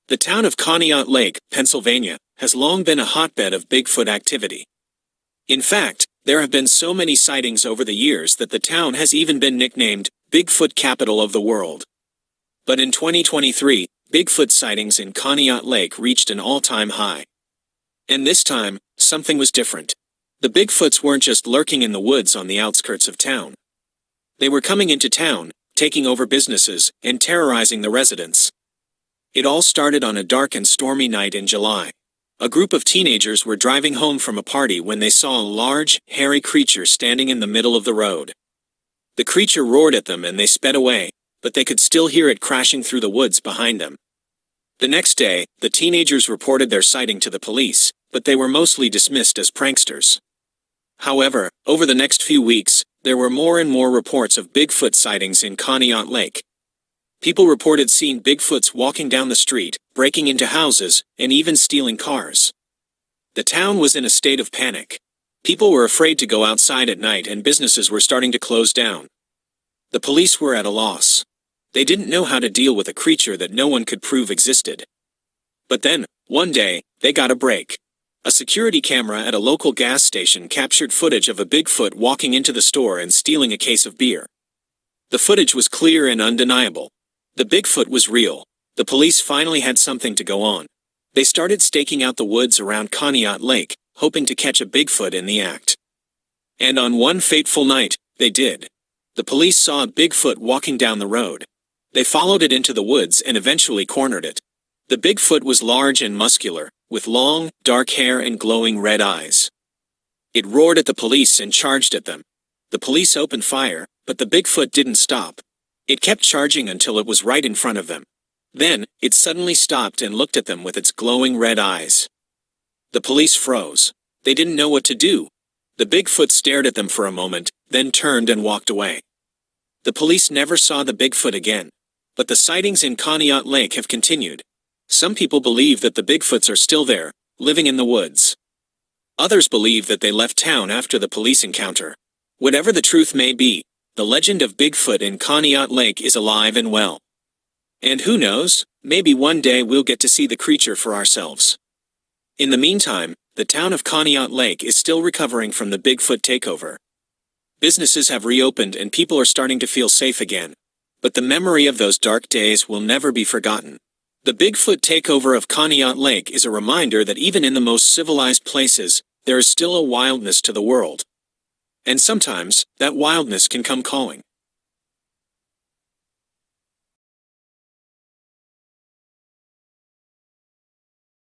The town of Conneaut Lake, Pennsylvania, has long been a hotbed of Bigfoot activity. In fact, there have been so many sightings over the years that the town has even been nicknamed Bigfoot Capital of the World. But in 2023, Bigfoot sightings in Conneaut Lake reached an all-time high. And this time, something was different. The Bigfoots weren't just lurking in the woods on the outskirts of town. They were coming into town, taking over businesses, and terrorizing the residents. It all started on a dark and stormy night in July. A group of teenagers were driving home from a party when they saw a large, hairy creature standing in the middle of the road. The creature roared at them and they sped away, but they could still hear it crashing through the woods behind them. The next day, the teenagers reported their sighting to the police, but they were mostly dismissed as pranksters. However, over the next few weeks, there were more and more reports of Bigfoot sightings in Conneaut Lake. People reported seeing Bigfoots walking down the street, breaking into houses, and even stealing cars. The town was in a state of panic. People were afraid to go outside at night and businesses were starting to close down. The police were at a loss. They didn't know how to deal with a creature that no one could prove existed. But then, one day, they got a break. A security camera at a local gas station captured footage of a Bigfoot walking into the store and stealing a case of beer. The footage was clear and undeniable. The Bigfoot was real. The police finally had something to go on. They started staking out the woods around Conneaut Lake, hoping to catch a Bigfoot in the act. And on one fateful night, they did. The police saw a Bigfoot walking down the road. They followed it into the woods and eventually cornered it. The Bigfoot was large and muscular, with long, dark hair and glowing red eyes. It roared at the police and charged at them. The police opened fire, but the Bigfoot didn't stop. It kept charging until it was right in front of them. Then, it suddenly stopped and looked at them with its glowing red eyes. The police froze. They didn't know what to do. The Bigfoot stared at them for a moment, then turned and walked away. The police never saw the Bigfoot again. But the sightings in Conneaut Lake have continued. Some people believe that the Bigfoots are still there, living in the woods. Others believe that they left town after the police encounter. Whatever the truth may be, the legend of Bigfoot in Conneaut Lake is alive and well. And who knows, maybe one day we'll get to see the creature for ourselves. In the meantime, the town of Conneaut Lake is still recovering from the Bigfoot takeover. Businesses have reopened and people are starting to feel safe again. But the memory of those dark days will never be forgotten. The Bigfoot takeover of Conneaut Lake is a reminder that even in the most civilized places, there is still a wildness to the world. And sometimes, that wildness can come calling.